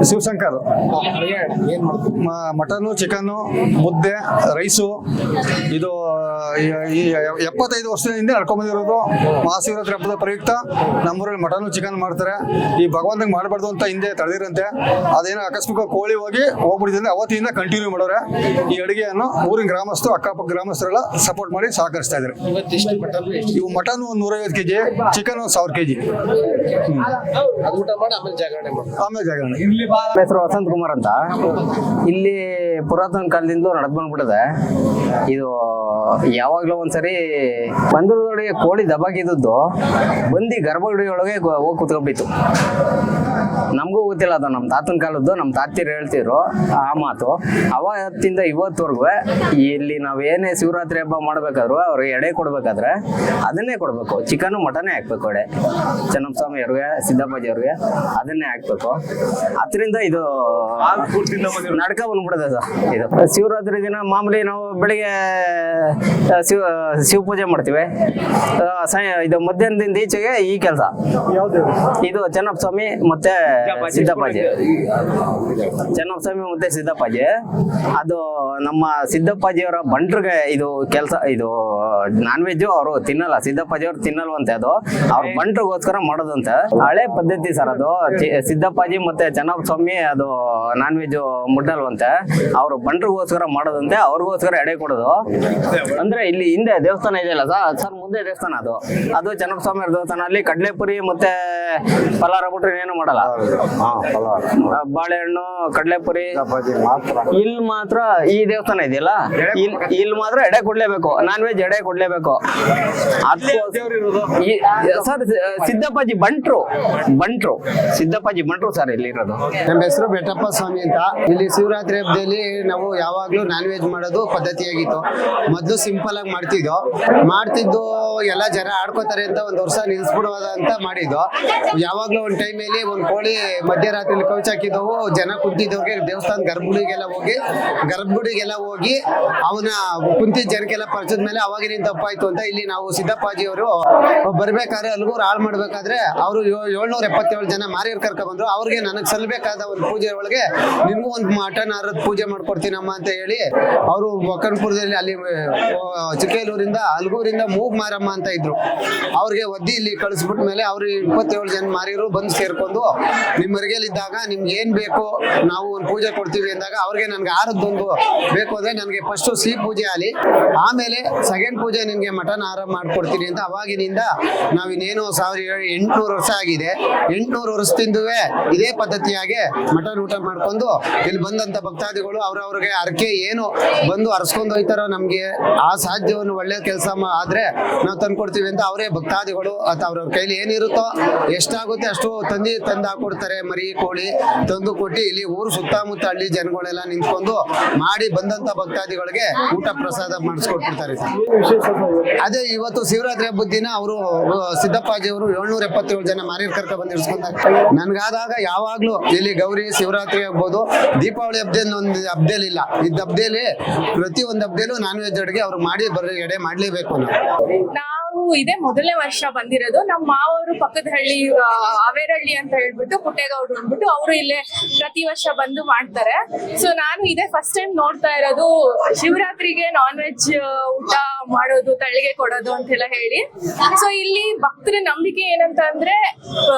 Shivashankar. Mutton, chicken, ಮುದ್ದೆ, rice. ಇದು 75 ವರ್ಷದ ಹಿಂದೆ ನಡ್ಕೊಂಡ್ಬಂದಿರೋದು. ಮಹಾಶಿವರಾತ್ರಿ ಹಬ್ಬದ ಪ್ರಯುಕ್ತ ನಮ್ಮೂರಲ್ಲಿ ಮಟನ್ನು, ಚಿಕನ್ ಮಾಡ್ತಾರೆ. ಈ ಭಗವಂತನಿಗೆ ಮಾಡಬಾರ್ದು ಅಂತ ಹಿಂದೆ ತಡೆದಿರಂತೆ, ಅದೇನೋ ಅಕಸ್ಮಾತ್ ಕೋಳಿ ಹೋಗ್ಬಿಟ್ಟಿದ್ರೆ ಅವತ್ತಿಂದ ಕಂಟಿನ್ಯೂ ಮಾಡೋರೆ. ಈ ಅಡುಗೆಯನ್ನು ಊರಿನ ಗ್ರಾಮಸ್ಥರು, ಅಕ್ಕಪಕ್ಕ ಗ್ರಾಮಸ್ಥರೆಲ್ಲ ಸಪೋರ್ಟ್ ಮಾಡಿ ಸಹಕರಿಸ್ತಾ ಇದ್ದಾರೆ. ಇವು ಮಟನ್ 150 kg, ಚಿಕನ್ 1000 kg. ಆಮೇಲೆ ಜಾಗರಣೆ. ಹೆಸರು ವಸಂತ್ ಕುಮಾರ್ ಅಂತ. ಇಲ್ಲಿ ಪುರಾತನ ಕಾಲದಿಂದ ನಡೆದ್ ಬಂದ್ಬಿಟ್ಟಿದೆ. ಇದು ಯಾವಾಗ್ಲೂ ಒಂದ್ಸರಿ ಬಂದರದೊಳಗೆ ಕೋಳಿ ದಬಾಕಿದ್ದು ಬಂದು ಗರ್ಭಗುಡಿ ಒಳಗೆ ಹೋಗಿ ಕುತ್ಕೊಂಡ್ಬಿತ್ತು. ನಮಗೂ ಗೊತ್ತಿಲ್ಲ ಅದು, ನಮ್ಮ ತಾತನ ಕಾಲದ್ದು. ನಮ್ಮ ತಾತಿರು ಹೇಳ್ತಿದ್ರು ಆ ಮಾತು. ಅವತ್ತಿಂದ ಇವತ್ತವರೆಗೂ ಇಲ್ಲಿ ನಾವೇನೇ ಶಿವರಾತ್ರಿ ಹಬ್ಬ ಮಾಡ್ಬೇಕಾದ್ರು ಅವ್ರಿಗೆ ಎಡೆ ಕೊಡ್ಬೇಕಾದ್ರೆ ಅದನ್ನೇ ಕೊಡ್ಬೇಕು. ಚಿಕನ್ ಮಟನ್ನೇ ಹಾಕ್ಬೇಕು. ಎಡೆ ಚೆನ್ನಸ್ವಾಮಿ ಅವ್ರಿಗೆ, ಸಿದ್ದಪ್ಪಾಜಿ ಅವ್ರಿಗೆ ಅದನ್ನೇ ಹಾಕ್ಬೇಕು. ಅದರಿಂದ ಇದು ನಡ್ಕ ಬಂದ್ಬಿಡೋದು ಸರ್. ಇದು ಶಿವರಾತ್ರಿ ದಿನ ಮಾಮೂಲಿ ನಾವು ಬೆಳಿಗ್ಗೆ ಶಿವ ಪೂಜೆ ಮಾಡ್ತೀವಿ. ಇದು ಮಧ್ಯಾಹ್ನದಿಂದ ಈಚೆಗೆ ಈ ಕೆಲಸ. ಇದು ಚೆನ್ನಸ್ವಾಮಿ ಮತ್ತೆ ಸಿದ್ದಪ್ಪಾಜಿ, ಚೆನ್ನಸ್ವಾಮಿ ಮತ್ತೆ ಸಿದ್ದಪ್ಪಾಜಿ. ಅದು ನಮ್ಮ ಸಿದ್ದಪ್ಪಾಜಿಯವರ ಬಂಟ್ರಿಗೆ ಇದು ಕೆಲಸ. ಇದು ನಾನ್ ವೆಜ್ ಅವರು ತಿನ್ನಲ್ಲ, ಸಿದ್ದಪ್ಪಾಜಿ ಅವ್ರು ತಿನ್ನಲ್ವಂತೆ. ಅದು ಅವ್ರ ಬಂಟ್ರಿಗೋಸ್ಕರ ಮಾಡೋದಂತೆ. ಹಳೆ ಪದ್ಧತಿ ಸರ್ ಅದು. ಸಿದ್ದಪ್ಪಾಜಿ ಮತ್ತೆ ಚೆನ್ನಸ್ವಾಮಿ ಅದು ನಾನ್ ವೆಜ್ ಮುಟ್ಟಲ್ವಂತೆ. ಅವ್ರು ಬಂಟ್ರಿಗೋಸ್ಕರ ಮಾಡೋದಂತೆ, ಅವ್ರಿಗೋಸ್ಕರ ಎಡೆ ಕೊಡೋದು. ಅಂದ್ರೆ ಇಲ್ಲಿ ಹಿಂದೆ ದೇವಸ್ಥಾನ ಇದೆಯಲ್ಲ ಸರ್, ಮುಂದೆ ದೇವಸ್ಥಾನ ಅದು ಚೆನ್ನಸ್ವಾಮಿ ಅವ್ರ ದೇವಸ್ಥಾನ. ಅಲ್ಲಿ ಕಡ್ಲೆಪುರಿ ಮತ್ತೆ ಪಲಾರ ಬಿಟ್ರೆ ಏನು ಮಾಡಲ್ಲ. ಬಾಳೆಹಣ್ಣು, ಕಡ್ಲೆಪುರಿ. ಇಲ್ಲಿ ಮಾತ್ರ ಈ ದೇವಸ್ಥಾನ ಇದೆಯಲ್ಲ, ಇಲ್ಲಿ ಮಾತ್ರ ಎಡೆ ಕೊಡ್ಲೇಬೇಕು. ನಾನ್ ವೆಜ್ ಎಡೆ ಕೊಡ್ಲೇಬೇಕು. ಸರ್ ಸಿದ್ದಪ್ಪಾಜಿ ಬಂಟ್ರು ಸಿದ್ದಪ್ಪಾಜಿ ಬಂಟ್ರು ಸರ್ ಇಲ್ಲಿ ಇರೋದು. ನಮ್ಮ ಹೆಸರು ಬೆಟ್ಟಪ್ಪ ಸ್ವಾಮಿ ಅಂತ. ಇಲ್ಲಿ ಶಿವರಾತ್ರಿ ಹಬ್ಬದಲ್ಲಿ ನಾವು ಯಾವಾಗ್ಲೂ ನಾನ್ ವೆಜ್ ಮಾಡೋದು ಪದ್ಧತಿಯಾಗಿತ್ತು. ಮೊದ್ಲು ಸಿಂಪಲ್ ಆಗಿ ಮಾಡ್ತಿದ್ದು ಎಲ್ಲ ಜನ ಆಡ್ಕೋತಾರೆ ಅಂತ ಒಂದ್ ವರ್ಷ ನಿಲ್ಸ್ಬಿಡೋದ ಅಂತ ಮಾಡಿದ್ದು. ಯಾವಾಗ್ಲೂ ಒಂದ್ ಟೈಮಲ್ಲಿ ಒಂದ್ ಕೋಳಿ ಮಧ್ಯರಾತ್ರಿ ಕೌಚ್ ಹಾಕಿದ್ದವು. ಜನ ಕುಂತಿದ್ದವ್ರಿಗೆ ದೇವಸ್ಥಾನ ಗರ್ಭಗುಡಿಗೆಲ್ಲ ಹೋಗಿ ಅವನ ಕುಂತಿದ್ದ ಜನಕ್ಕೆಲ್ಲ ಪರಿಚದ ಮೇಲೆ ಅವಾಗಿನ ತಪ್ಪಾಯ್ತು ಅಂತ ಇಲ್ಲಿ ನಾವು ಸಿದ್ದಪ್ಪಾಜಿ ಅವರು ಬರ್ಬೇಕಾದ್ರೆ ಅಲ್ಗೂರು ಹಾಳು ಮಾಡ್ಬೇಕಾದ್ರೆ ಅವರು 777 ಜನ ಮಾರಿಯರ್ ಕರ್ಕೊಂಡ್ ಬಂದ್ರು. ಅವ್ರಿಗೆ ನನಗ್ ಸಲ್ಬೇಕಾದ ಒಂದು ಪೂಜೆ ಒಳಗೆ ನಿಮ್ಗೂ ಒಂದು ಮಟನ್ ಆರದ ಪೂಜೆ ಮಾಡ್ಕೊಡ್ತೀನಮ್ಮ ಅಂತ ಹೇಳಿ ಅವರು ಒಕ್ಕನ್ಪುರದಲ್ಲಿ ಅಲ್ಲಿ ಚಿಕ್ಕೇಲೂರಿಂದ ಅಲ್ಗೂರಿಂದ ಮೂಗ್ ಮಾರಮ್ಮ ಅಂತ ಇದ್ರು. ಅವ್ರಿಗೆ ಒದ್ದಿ ಇಲ್ಲಿ ಕಳಿಸ್ಬಿಟ್ಟ ಮೇಲೆ ಅವ್ರು 27 ಜನ ಮಾರಿಯರು ಬಂದು ಸೇರ್ಕೊಂಡು ನಿಮ್ ಮರಿಗೆಲಿದ್ದಾಗ ನಿಮ್ಗೆ ಏನ್ ಬೇಕು ನಾವು ಒಂದು ಪೂಜೆ ಕೊಡ್ತೀವಿ ಅಂದಾಗ ಅವ್ರಿಗೆ ನನ್ಗೆ ಆರದ್ದೊಂದು ಬೇಕು ಅಂದ್ರೆ ನನಗೆ ಫಸ್ಟ್ ಸಿಹಿ ಪೂಜೆ ಆಗಲಿ, ಆಮೇಲೆ ಸೆಕೆಂಡ್ ಪೂಜೆ ನಿನ್ಗೆ ಮಟನ್ ಆಹಾರ ಮಾಡ್ಕೊಡ್ತೀನಿ ಅಂತ. ಅವಾಗಿನಿಂದ ನಾವಿನ್ನೇನು 1800 ವರ್ಷ ಆಗಿದೆ. 800 ವರ್ಷದಿಂದುವೆ ಇದೇ ಪದ್ಧತಿಯಾಗಿ ಮಟನ್ ಊಟ ಮಾಡ್ಕೊಂಡು ಇಲ್ಲಿ ಬಂದಂತ ಭಕ್ತಾದಿಗಳು ಅವ್ರವ್ರಿಗೆ ಅರ್ಕೆ ಏನು ಬಂದು ಅರ್ಸ್ಕೊಂಡು ಹೋಯ್ತಾರೋ, ನಮ್ಗೆ ಆ ಸಾಧ್ಯವನ್ನು ಒಳ್ಳೆ ಕೆಲಸ ಆದ್ರೆ ನಾವು ತಂದ್ಕೊಡ್ತೀವಿ ಅಂತ ಅವರೇ ಭಕ್ತಾದಿಗಳು ಅಥವಾ ಅವ್ರವ್ರ ಕೈಲಿ ಏನಿರುತ್ತೋ ಎಷ್ಟಾಗುತ್ತೆ ಅಷ್ಟು ತಂದು ಹಾಕೊಡ್ತಾರೆ. ಮರಿ ಕೋಳಿ ತಂದು ಕೊಟ್ಟು ಇಲ್ಲಿ ಊರು ಸುತ್ತಮುತ್ತ ಹಳ್ಳಿ ಜನಗಳೆಲ್ಲ ನಿಂತ್ಕೊಂಡು ಮಾಡಿ ಬಂದಂತ ಭಕ್ತಾದಿಗಳಿಗೆ ಊಟ ಪ್ರಸಾದ ಮಾಡಿಸ್ಕೊಟ್ಬಿಡ್ತಾರೆ. ಅದೇ ಇವತ್ತು ಶಿವರಾತ್ರಿ ಹಬ್ಬದ ದಿನ ಅವರು ಸಿದ್ದಪ್ಪಾಜಿ ಅವರು 777 ಜನ ಮಾರಿಯರ್ ಕರ್ಕ ಬಂದು ಇರ್ಸ್ಕೊಂಡಾಗ ನನ್ಗಾದಾಗ ಯಾವಾಗ್ಲೂ ಇಲ್ಲಿ ಗೌರಿ ಶಿವರಾತ್ರಿ ಆಗ್ಬೋದು, ದೀಪಾವಳಿ ಹಬ್ಬದಲ್ಲಿ ಒಂದು ಹಬ್ಬದಲ್ಲಿ ಇಲ್ಲ, ಇದ್ದ ಹಬ್ಬದಲ್ಲಿ ಪ್ರತಿ ಒಂದು ಹಬ್ಬದಲ್ಲೂ ನಾನ್ ವೆಜ್ ಅಡುಗೆ ಅವ್ರು ಮಾಡಿ ಎಡೆ ಮಾಡ್ಲೇಬೇಕು. ನಾವು ಇದೇ ಮೊದಲನೇ ವರ್ಷ ಬಂದಿರೋದು. ನಮ್ಮ ಮಾವರು ಪಕ್ಕದ ಹಳ್ಳಿ ಅವೇರಹಳ್ಳಿ ಅಂತ ಹೇಳ್ಬಿಟ್ಟು ಪುಟ್ಟೇಗೌಡ್ರು ಅಂದ್ಬಿಟ್ಟು ಅವರು ಇಲ್ಲೇ ಪ್ರತಿ ವರ್ಷ ಬಂದು ಮಾಡ್ತಾರೆ. ಸೊ ನಾನು ಇದೇ ಫಸ್ಟ್ ಟೈಮ್ ನೋಡ್ತಾ ಇರೋದು ಶಿವರಾತ್ರಿಗೆ ನಾನ್ ವೆಜ್ ಊಟ ಮಾಡೋದು, ತಳಿಗೆ ಕೊಡೋದು ಅಂತೆಲ್ಲ ಹೇಳಿ. ಸೊ ಇಲ್ಲಿ ಭಕ್ತರ ನಂಬಿಕೆ ಏನಂತ ಅಂದ್ರೆ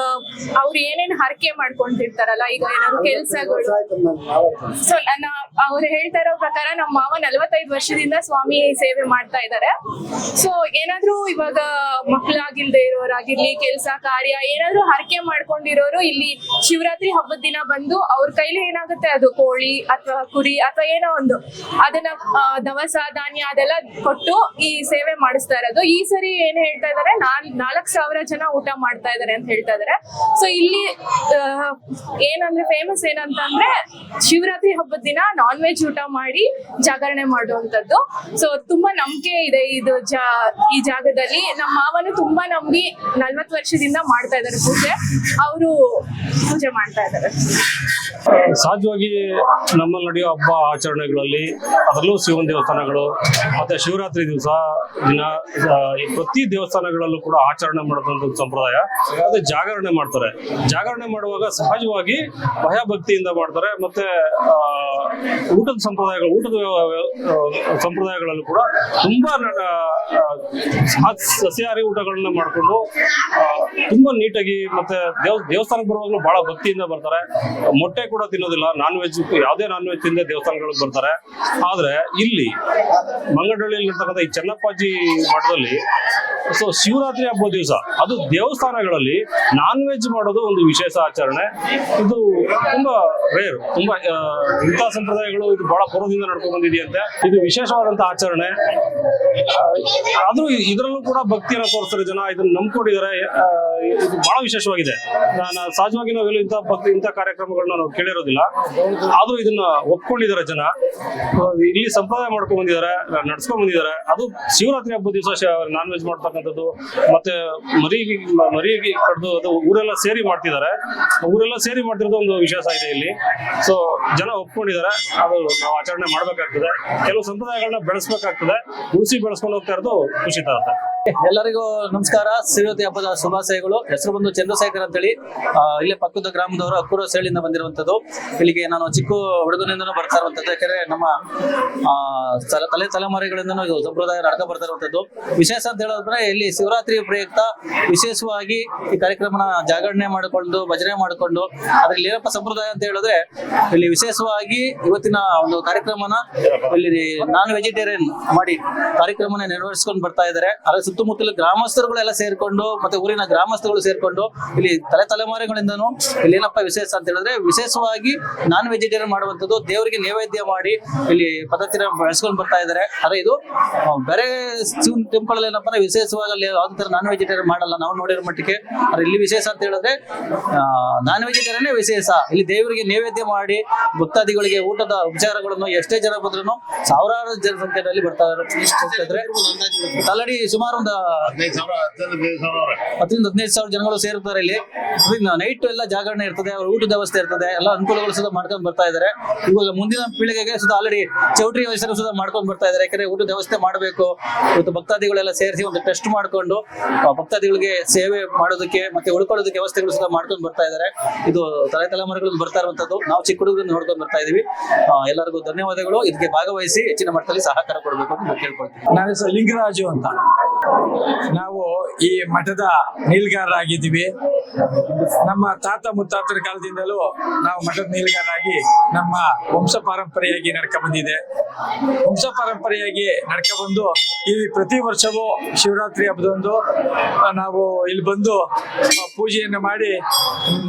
ಅವ್ರು ಏನೇನ್ ಹರಕೆ ಮಾಡ್ಕೊಂಡಿರ್ತಾರಲ್ಲ, ಈಗ ಏನಾದ್ರು ಕೆಲ್ಸಗಳು. ಸೊ ಅವ್ರು ಹೇಳ್ತಾ ಇರೋ ಪ್ರಕಾರ ನಮ್ಮ ಮಾವ 45 ವರ್ಷದಿಂದ ಸ್ವಾಮಿ ಸೇವೆ ಮಾಡ್ತಾ ಇದ್ದಾರೆ. ಸೊ ಏನಾದ್ರು ಇವಾಗ ಮಕ್ಕಳಾಗಿಲ್ದೆ ಇರೋರಾಗಿರ್ಲಿ, ಕೆಲಸ ಕಾರ್ಯ ಏನಾದ್ರು ಹರಕೆ ಮಾಡ್ಕೊಂಡಿರೋರು ಇಲ್ಲಿ ಶಿವರಾತ್ರಿ ಹಬ್ಬದ ದಿನ ಬಂದು ಅವ್ರ ಕೈಲಿ ಏನಾಗುತ್ತೆ ಅದು ಕೋಳಿ ಅಥವಾ ಕುರಿ ಅಥವಾ ಏನೋ ಒಂದು ಅದನ್ನ ದವಸ ಧಾನ್ಯ ಅದೆಲ್ಲ ಕೊಟ್ಟು ಈ ಸೇವೆ ಮಾಡಿಸ್ತಾ ಇರೋದು. ಈ ಸರಿ ಏನ್ ಹೇಳ್ತಾ ಇದಾರೆ, 4,000 ಜನ ಊಟ ಮಾಡ್ತಾ ಇದಾರೆ ಅಂತ ಹೇಳ್ತಾ ಇದಾರೆ. ಸೊ ಇಲ್ಲಿ ಏನಂದ್ರೆ ಫೇಮಸ್ ಏನಂತಂದ್ರೆ ಶಿವರಾತ್ರಿ ಹಬ್ಬದ ದಿನ ನಾನ್ ವೆಜ್ ಊಟ ಮಾಡಿ ಜಾಗರಣೆ ಮಾಡುವಂತದ್ದು. ಸೊ ತುಂಬಾ ನಂಬಿಕೆ ಇದೆ ಈ ಜಾಗದಲ್ಲಿ. ನಮ್ಮ ಮಾವನು ತುಂಬಾ ನಂಬಿ 40 ವರ್ಷದಿಂದ ಮಾಡ್ತಾ ಇದಾರೆ ಪೂಜೆ. ಅವರು ಪೂಜೆ ಮಾಡ್ತಾ ಇದಾರೆ. ಸಹಜವಾಗಿ ನಮ್ಮಲ್ಲಿ ನಡೆಯೋ ಹಬ್ಬ ಆಚರಣೆಗಳಲ್ಲಿ ಅದರಲ್ಲೂ ಶಿವನ ದೇವಸ್ಥಾನಗಳು ಮತ್ತೆ ಶಿವರಾತ್ರಿ ದಿನ ಪ್ರತಿ ದೇವಸ್ಥಾನಗಳಲ್ಲೂ ಕೂಡ ಆಚರಣೆ ಮಾಡೋದಂತ ಸಂಪ್ರದಾಯ. ಅದೇ ಜಾಗರಣೆ ಮಾಡ್ತಾರೆ. ಜಾಗರಣೆ ಮಾಡುವಾಗ ಸಹಜವಾಗಿ ಭಯಭಕ್ತಿಯಿಂದ ಮಾಡ್ತಾರೆ. ಮತ್ತೆ ಊಟದ ಸಂಪ್ರದಾಯಗಳಲ್ಲೂ ಕೂಡ ತುಂಬಾ ಸಸ್ಯಾಹಾರಿ ಊಟಗಳನ್ನ ಮಾಡ್ಕೊಂಡು ತುಂಬಾ ನೀಟಾಗಿ ಮತ್ತೆ ದೇವಸ್ಥಾನಕ್ಕೆ ಬರುವಾಗಲೂ ಬಹಳ ಭಕ್ತಿಯಿಂದ ಬರ್ತಾರೆ. ಮೊಟ್ಟೆ ಕೂಡ ತಿನ್ನೋದಿಲ್ಲ, ನಾನ್ ವೆಜ್, ಯಾವುದೇ ನಾನ್ ವೆಜ್ ತಿಂದೇ ದೇವಸ್ಥಾನಗಳಿಗೆ ಬರ್ತಾರೆ. ಆದ್ರೆ ಇಲ್ಲಿ ಮಂಗಡಹಳ್ಳಿಯಲ್ಲಿ ಇರ್ತಕ್ಕಂಥ ಈ ಚೆನ್ನಪ್ಪಾಜಿ ಮಠದಲ್ಲಿ ಶಿವರಾತ್ರಿ ಹಬ್ಬ ದಿವಸ ಅದು ದೇವಸ್ಥಾನಗಳಲ್ಲಿ ನಾನ್ ವೆಜ್ ಮಾಡೋದು ಒಂದು ವಿಶೇಷ ಆಚರಣೆ. ಇದು ತುಂಬಾ ರೇರ್, ತುಂಬಾ ಇಂಥ ಸಂಪ್ರದಾಯಗಳು ಇದು ಬಹಳ ಪೂರ್ವದಿಂದ ನಡ್ಕೊಂಡು ಬಂದಿದೆಯಂತೆ. ಇದು ವಿಶೇಷವಾದಂತ ಆಚರಣೆ. ಆದ್ರೂ ಇದರಲ್ಲೂ ಕೂಡ ಭಕ್ತಿಯನ್ನು ತೋರಿಸ್ತಾರೆ ಜನ, ಇದನ್ನ ನಂಬ್ಕೊಂಡಿದ್ದಾರೆ. ಇದು ಬಹಳ ವಿಶೇಷವಾಗಿದೆ. ಸಹಜವಾಗಿ ನಾವೆಲ್ಲ ಇಂಥ ಕಾರ್ಯಕ್ರಮಗಳನ್ನ ನಾವು ಕೇಳಿರೋದಿಲ್ಲ. ಆದ್ರೂ ಇದನ್ನ ಒಪ್ಕೊಂಡಿದ್ದಾರೆ ಜನ. ಇಲ್ಲಿ ಸಂಪ್ರದಾಯ ಮಾಡ್ಕೊಂಡ್ ಬಂದಿದ್ದಾರೆ, ನಡ್ಸ್ಕೊಂಡ್ ಬಂದಿದ್ದಾರೆ. ಅದು ಶಿವರಾತ್ರಿ ಹಬ್ಬದ ದಿವಸ ನಾನ್ ವೆಜ್ ಮಾಡ್ತಕ್ಕಂಥದ್ದು, ಮತ್ತೆ ಮರಿ ಕಡ್ದು ಅದು ಊರೆಲ್ಲ ಸೇರಿ ಮಾಡ್ತಿದ್ದಾರೆ. ಊರೆಲ್ಲ ಸೇರಿ ಮಾಡ್ತಿರೋದು ಒಂದು ವಿಶೇಷ ಇದೆ ಇಲ್ಲಿ. ಸೊ ಜನ ಒಪ್ಕೊಂಡಿದ್ದಾರೆ. ಅದು ನಾವು ಆಚರಣೆ ಮಾಡ್ಬೇಕಾಗ್ತದೆ. ಕೆಲವು ಸಂಪ್ರದಾಯಗಳನ್ನ ಬೆಳೆಸ್ಬೇಕಾಗ್ತದೆ. ಉಳಿಸಿ ಬೆಳೆಸ್ಕೊಂಡು ಹೋಗ್ತಾ ಇರೋದು ಖುಷಿ ತರುತ್ತೆ. ಎಲ್ಲರಿಗೂ ನಮಸ್ಕಾರ. ಶಿವರಾತ್ರಿ ಹಬ್ಬದ ಶುಭಾಶಯಗಳು. ಹೆಸರು ಬಂದು ಚಂದ್ರಶೇಖರ್ ಅಂತೇಳಿ, ಇಲ್ಲೇ ಪಕ್ಕದ ಗ್ರಾಮದವರು ಅಕ್ಕೂರ ಸೇಳಿಂದ ಬಂದಿರುವಂತದ್ದು. ಇಲ್ಲಿಗೆ ನಾನು ಚಿಕ್ಕ ಹುಡುಗನಿಂದನೂ ಬರ್ತಾ ಇರುವಂತದ್ದು. ಯಾಕಂದ್ರೆ ನಮ್ಮ ತಲೆಮಾರಿಗಳಿಂದನೂ ಇದು ಸಂಪ್ರದಾಯ ನಡ್ಕೊ ಬರ್ತಾ ಇರುವಂತದ್ದು. ವಿಶೇಷ ಅಂತ ಹೇಳೋದ್ರೆ ಇಲ್ಲಿ ಶಿವರಾತ್ರಿ ಪ್ರಯುಕ್ತ ವಿಶೇಷವಾಗಿ ಈ ಕಾರ್ಯಕ್ರಮನ ಜಾಗರಣೆ ಮಾಡಿಕೊಂಡು ಭಜನೆ ಮಾಡಿಕೊಂಡು, ಅದ್ರಲ್ಲಿ ಏನಪ್ಪ ಸಂಪ್ರದಾಯ ಅಂತ ಹೇಳಿದ್ರೆ ಇಲ್ಲಿ ವಿಶೇಷವಾಗಿ ಇವತ್ತಿನ ಒಂದು ಕಾರ್ಯಕ್ರಮನ ಇಲ್ಲಿ ನಾನ್ ವೆಜಿಟೇರಿಯನ್ ಮಾಡಿ ಕಾರ್ಯಕ್ರಮನ ನೆರವೇರಿಸಿಕೊಂಡು ಬರ್ತಾ ಇದ್ದಾರೆ. ಅದರ ಸುತ್ತಮುತ್ತಲ ಗ್ರಾಮಸ್ಥರುಗಳೆಲ್ಲ ಸೇರ್ಕೊಂಡು ಮತ್ತೆ ಊರಿನ ಗ್ರಾಮಸ್ಥರುಗಳು ಸೇರ್ಕೊಂಡು ಇಲ್ಲಿ ತಲೆಮಾರುಗಳಿಂದನೂ ಇಲ್ಲಿ ಏನಪ್ಪ ವಿಶೇಷ ಅಂತ ಹೇಳಿದ್ರೆ ವಿಶೇಷವಾಗಿ ನಾನ್ ವೆಜಿಟೇರಿಯನ್ ಮಾಡುವಂತದ್ದು, ದೇವರಿಗೆ ನೈವೇದ್ಯ ಮಾಡಿ ಇಲ್ಲಿ ಪದ್ಧತಿನ ಬೆಳೆಸ್ಕೊಂಡು ಬರ್ತಾ ಇದ್ದಾರೆ. ಆದ್ರೆ ಇದು ಬೇರೆ ಟೆಂಪಲ್ ಅಲ್ಲಿ ಏನಪ್ಪ ವಿಶೇಷವಾಗಿ ಅಲ್ಲಿ ಯಾವ್ದು ತರ ನಾನ್ ವೆಜಿಟೇರಿಯನ್ ಮಾಡಲ್ಲ ನಾವು ನೋಡಿರೋ ಮಟ್ಟಿಗೆ. ಆದ್ರೆ ಇಲ್ಲಿ ವಿಶೇಷ ಅಂತ ಹೇಳಿದ್ರೆ ನಾನ್ ವೆಜಿಟೇರಿಯನ್ ವಿಶೇಷ. ಇಲ್ಲಿ ದೇವರಿಗೆ ನೈವೇದ್ಯ ಮಾಡಿ ಭಕ್ತಾದಿಗಳಿಗೆ ಊಟದ ಉಪಚಾರಗಳನ್ನು ಎಷ್ಟೇ ಜನ ಬಂದ್ರು ಸಾವಿರಾರು ಜನಸಂಖ್ಯೆಯಲ್ಲಿ ಬರ್ತಾ ಇದ್ದಾರೆ. ಆಲ್ರೆಡಿ ಸುಮಾರು ಒಂದು 10,000-15,000 ಜನಗಳು ಸೇರುತ್ತಾರೆ ಇಲ್ಲಿ. ನೈಟ್ ಎಲ್ಲ ಜಾಗರಣೆ ಇರ್ತದೆ, ಅವ್ರ ಊಟದ ವ್ಯವಸ್ಥೆ ಇರ್ತದೆ, ಎಲ್ಲ ಅನುಕೂಲಗಳು ಸುಧಾ ಮಾಡ್ಕೊಂಡು ಬರ್ತಾ ಇದ್ದಾರೆ. ಇವಾಗ ಮುಂದಿನ ಪೀಳಿಗೆಗೆ ಸುಧಾ ಆಲ್ರೆಡಿ ಚೌಟ್ರಿ ವ್ಯವಸ್ಥೆ ಸುಧಾ ಮಾಡ್ಕೊಂಡು ಬರ್ತಾ ಇದ್ದಾರೆ. ಯಾಕಂದ್ರೆ ಊಟದ ವ್ಯವಸ್ಥೆ ಮಾಡಬೇಕು. ಇವತ್ತು ಭಕ್ತಾದಿಗಳೆಲ್ಲ ಸೇರಿಸಿ ಒಂದು ಟೆಸ್ಟ್ ಮಾಡ್ಕೊಂಡು ಭಕ್ತಾದಿಗಳಿಗೆ ಸೇವೆ ಮಾಡೋದಕ್ಕೆ ಮತ್ತೆ ಉಳ್ಕೊಳ್ಳೋದಕ್ಕೆ ವ್ಯವಸ್ಥೆಗಳು ಸುಧಾ ಮಾಡ್ಕೊಂಡು ಬರ್ತಾ ಇದ್ದಾರೆ. ಇದು ತಲೆಮಾರುಗಳು ಬರ್ತಾ ಇರುವಂತದ್ದು. ನಾವು ಚಿಕ್ಕ ಹುಡುಗರಿಂದ ನೋಡ್ಕೊಂಡು ಬರ್ತಾ ಇದೀವಿ. ಎಲ್ಲರಿಗೂ ಧನ್ಯವಾದಗಳು. ಇದಕ್ಕೆ ಭಾಗವಹಿಸಿ ಹೆಚ್ಚಿನ ಮಟ್ಟದಲ್ಲಿ ಸಹಕಾರ ಕೊಡಬೇಕು ಅಂತ ಕೇಳ್ಕೊಳ್ತೀವಿ. ನನ್ನ ಹೆಸರು ಲಿಂಗರಾಜು ಅಂತ. ನಾವು ಈ ಮಠದ ನೀಲ್ಗಾರರಾಗಿದ್ದೀವಿ. ನಮ್ಮ ತಾತ ಮುತ್ತಾತರ ಕಾಲದಿಂದಲೂ ನಾವು ಮಠದ ನೀಲ್ಗಾರರಾಗಿ ನಮ್ಮ ವಂಶ ಪಾರಂಪರೆಯಾಗಿ ನಡ್ಕ ಬಂದಿದೆ. ವಂಶ ಪಾರಂಪರೆಯಾಗಿ ನಡ್ಕ ಬಂದು ಇಲ್ಲಿ ಪ್ರತಿ ವರ್ಷವೂ ಶಿವರಾತ್ರಿ ಹಬ್ಬದಂದು ನಾವು ಇಲ್ಲಿ ಬಂದು ಪೂಜೆಯನ್ನು ಮಾಡಿ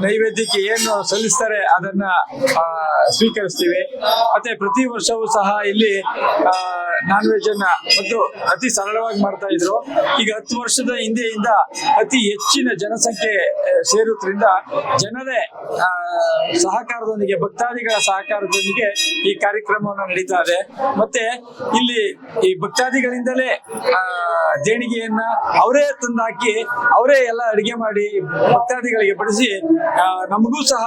ನೈವೇದ್ಯಕ್ಕೆ ಏನು ಸಲ್ಲಿಸ್ತಾರೆ ಅದನ್ನ ಸ್ವೀಕರಿಸ್ತೀವಿ. ಮತ್ತೆ ಪ್ರತಿ ವರ್ಷವೂ ಸಹ ಇಲ್ಲಿ ನಾನ್ ವೆಜ್ ಅನ್ನ ಮತ್ತು ಅತಿ ಸರಳವಾಗಿ ಮಾಡ್ತಾ ಇದ್ರು. ಈಗ 10 ವರ್ಷದ ಹಿಂದೆಯಿಂದ ಅತಿ ಹೆಚ್ಚಿನ ಜನಸಂಖ್ಯೆ ಸೇರುವುದರಿಂದ ಜನರೇ ಸಹಕಾರದೊಂದಿಗೆ ಭಕ್ತಾದಿಗಳ ಸಹಕಾರದೊಂದಿಗೆ ಈ ಕಾರ್ಯಕ್ರಮವನ್ನು ನಡೀತಾ ಇದೆ. ಮತ್ತೆ ಇಲ್ಲಿ ಈ ಭಕ್ತಾದಿಗಳಿಂದಲೇ ದೇಣಿಗೆಯನ್ನ ಅವರೇ ತಂದಾಕಿ ಅವರೇ ಎಲ್ಲ ಅಡಿಗೆ ಮಾಡಿ ಭಕ್ತಾದಿಗಳಿಗೆ ಬಡಿಸಿ ನಮಗೂ ಸಹ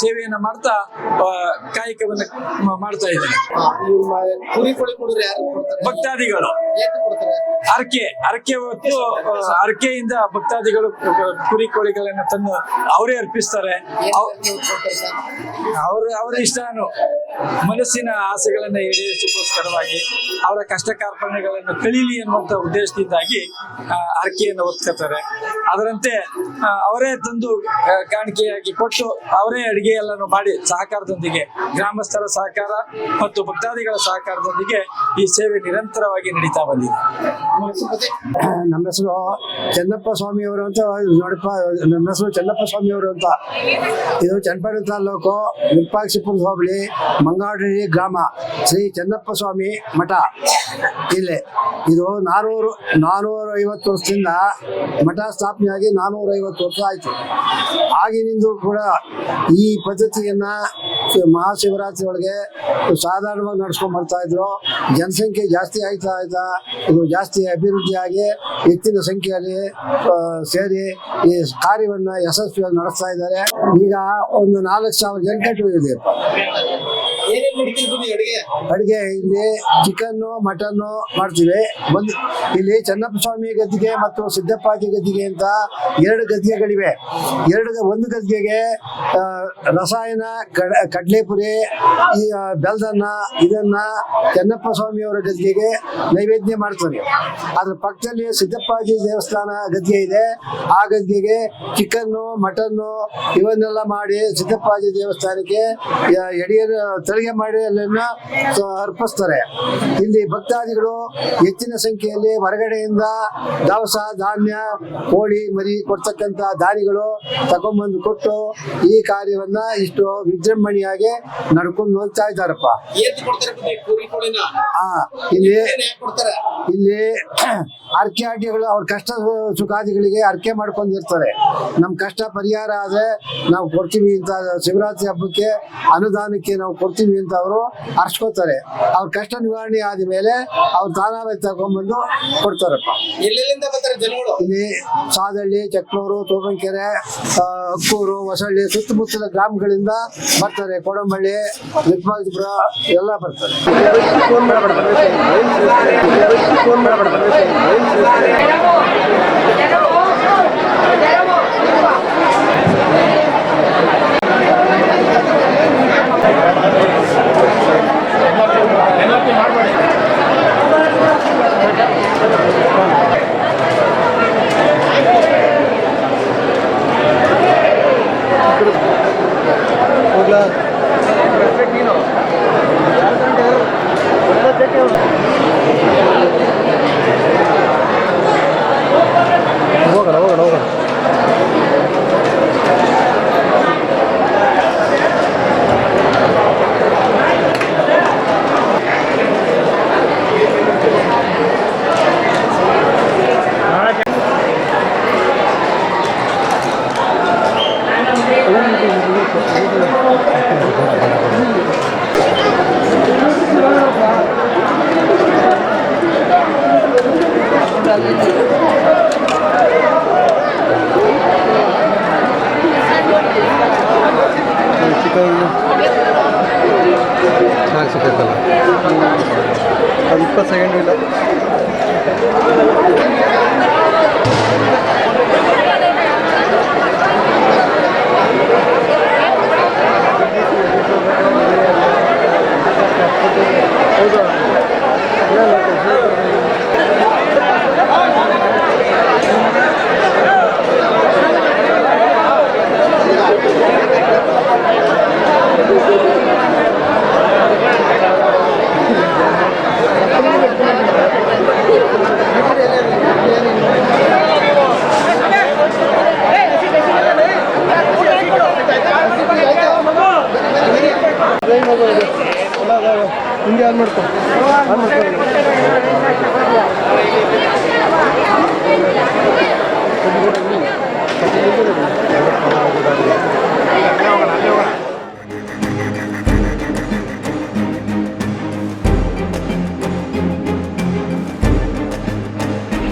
ಸೇವೆಯನ್ನ ಮಾಡ್ತಾ ಕಾಯಕವನ್ನು ಮಾಡ್ತಾ ಇದ್ದಾರೆ. ಭಕ್ತಾದಿಗಳು ಅರಕೆ ಹೊತ್ತು ಅರಕೆಯಿಂದ ಭಕ್ತಾದಿಗಳು ಕುರಿ ಕೋಳಿಗಳನ್ನ ತಂದು ಅವರೇ ಅರ್ಪಿಸ್ತಾರೆ. ಅವರ ಇಷ್ಟನು ಮನಸ್ಸಿನ ಆಸೆಗಳನ್ನ ಈಡೇರಿಸೋಸ್ಕರವಾಗಿ ಅವರ ಕಷ್ಟ ಕಾರ್ಪಣ್ಯಗಳನ್ನು ಕಳೀಲಿ ಅನ್ನುವಂತ ಉದ್ದೇಶದಿಂದಾಗಿ ಅರಕೆಯನ್ನು ಹೊತ್ಕೊತಾರೆ. ಅದರಂತೆ ಅವರೇ ತಂದು ಕಾಣಿಕೆಯಾಗಿ ಕೊಟ್ಟು ಅವರೇ ಅಡಿಗೆ ಎಲ್ಲಾನು ಮಾಡಿ ಸಹಕಾರದೊಂದಿಗೆ ಗ್ರಾಮಸ್ಥರ ಸಹಕಾರ ಮತ್ತು ಭಕ್ತಾದಿಗಳ ಸಹಕಾರದೊಂದಿಗೆ ಈ ಸೇವೆ ನಿರಂತರವಾಗಿ ನಡೀತಾ ಬಂದಿದೆ. ನಮ್ಮ ಹೆಸರು ಚೆನ್ನಪ್ಪ ಸ್ವಾಮಿ ಅವರು ಅಂತ ನೋಡಪ್ಪ. ನಮ್ಮ ಹೆಸರು ಚೆನ್ನಪ್ಪ ಸ್ವಾಮಿ ಅವರು ಅಂತ. ಇದು ಚನ್ನಪಟ್ಟಣ ತಾಲೂಕು ವಿರೂಪಾಕ್ಷಿಪುರ ಹೋಬಳಿ ಮಂಗಾಡಳ್ಳಿ ಗ್ರಾಮ ಶ್ರೀ ಚೆನ್ನಪ್ಪ ಸ್ವಾಮಿ ಮಠ. ಇಲ್ಲಿ ಇದು 450 ವರ್ಷದಿಂದ ಮಠ ಸ್ಥಾಪನೆಯಾಗಿ 450 ವರ್ಷ ಆಯ್ತು. ಆಗಿನಿಂದ ಕೂಡ ಈ ಪದ್ಧತಿಯನ್ನ ಮಹಾಶಿವರಾತ್ರಿ ಒಳಗೆ ಸಾಧಾರಣವಾಗಿ ನಡ್ಸ್ಕೊಂಡ್ ಬರ್ತಾ ಇದ್ರು. ಜನಸಂಖ್ಯೆ ಜಾಸ್ತಿ ಆಯ್ತಾ ಇದು ಜಾಸ್ತಿ ಅಭಿವೃದ್ಧಿಯಾಗಿ ಹೆಚ್ಚಿನ ಸಂಖ್ಯೆಯಲ್ಲಿ ಸೇರಿ ಈ ಕಾರ್ಯವನ್ನ ಯಶಸ್ವಿಯಾಗಿ ನಡೆಸ್ತಾ ಇದ್ದಾರೆ. ಈಗ ಒಂದು 4,000 ಜನಕಟ್ಟು ಇದೆ. ಅಡಿಗೆ ಇಲ್ಲಿ ಚಿಕನ್ನು ಮಟನ್ನು ಮಾಡ್ತೀವಿ. ಇಲ್ಲಿ ಚೆನ್ನಪ್ಪ ಸ್ವಾಮಿ ಗದ್ದಿಗೆ ಮತ್ತು ಸಿದ್ದಪ್ಪಾಜಿ ಗದ್ದಿಗೆ ಅಂತ 2 ಗದ್ದಿಗೆಗಳಿವೆ. ಒಂದು ಗದ್ದಿಗೆಗೆ ರಸಾಯನ ಕಡ್ಲೆಪುರಿ ಈ ಬೆಲ್ದನ್ನ ಇದನ್ನ ಚೆನ್ನಪ್ಪ ಸ್ವಾಮಿಯವರ ಗದ್ದಿಗೆಗೆ ನೈವೇದ್ಯ ಮಾಡ್ತಾರೆ. ಅದ್ರ ಪಕ್ಕದಲ್ಲಿ ಸಿದ್ದಪ್ಪಾಜಿ ದೇವಸ್ಥಾನ ಗದ್ದಿಗೆ ಇದೆ. ಆ ಗದ್ದಿಗೆಗೆ ಚಿಕನ್ನು ಮಟನ್ನು ಇವನ್ನೆಲ್ಲ ಮಾಡಿ ಸಿದ್ದಪ್ಪಾಜಿ ದೇವಸ್ಥಾನಕ್ಕೆ ತಳಿಗೆ ಮಾಡಿ ಅಲ್ಲಿನ ಅರ್ಪಿಸ್ತಾರೆ. ಇಲ್ಲಿ ಭಕ್ತಾದಿಗಳು ಹೆಚ್ಚಿನ ಸಂಖ್ಯೆಯಲ್ಲಿ ಹೊರಗಡೆಯಿಂದ ದವಸ ಧಾನ್ಯ ಕೋಳಿ ಮರಿ ಕೊಡ್ತಕ್ಕಂತ ದಾನಿಗಳು ತಗೊಂಡ್ಬಂದು ಕೊಟ್ಟು ಈ ಕಾರ್ಯವನ್ನ ಇಷ್ಟು ವಿಜೃಂಭಣೆಯಾಗಿ ನಡ್ಕೊಂಡು ಹೋಗ್ತಾ ಇದ್ದಾರಪ್ಪ. ಇಲ್ಲಿ ಅರ್ಕೆ ಆಟಿಗಳು ಅವ್ರ ಕಷ್ಟ ಸುಖಾದಿಗಳಿಗೆ ಅರ್ಕೆ ಮಾಡ್ಕೊಂಡಿರ್ತಾರೆ. ನಮ್ ಕಷ್ಟ ಪರಿಹಾರ ಆದ್ರೆ ನಾವು ಕೊಡ್ತೀವಿ ಅಂತ, ಶಿವರಾತ್ರಿ ಹಬ್ಬಕ್ಕೆ ಅನುದಾನಕ್ಕೆ ನಾವು ಕೊಡ್ತೀವಿ ಅಂತ ಅವರು ಅರ್ಸ್ಕೋತಾರೆ. ಅವ್ರ ಕಷ್ಟ ನಿವಾರಣೆ ಆದ ಮೇಲೆ ಅವ್ರು ತಾನಾವೇ ತಗೊಂಡ್ಬಂದು ಕೊಡ್ತಾರಪ್ಪ. ಇಲ್ಲಿ ಸಾದಳ್ಳಿ, ಚಕ್ನೂರು, ತೋಬಂಕೆರೆ, ಅಕ್ಕೂರು, ಹೊಸಳ್ಳಿ ಸುತ್ತಮುತ್ತಲ ಗ್ರಾಮಗಳಿಂದ ಬರ್ತಾರೆ. ಕೊಡಂಬಳ್ಳಿ, ನಿರ್ಮಾಜಪುರ ಎಲ್ಲ ಬರ್ತಾರೆ. ಸಿಕ್ಕತ್ತಲ್ಲ ಅದು 20 ಸೆಕೆಂಡ್ ಇಲ್ಲ. ಹಿಂಗೆ ಆನ್ ಮಾಡ್ಕೊ ಆನ್ ಮಾಡ್ಕೊ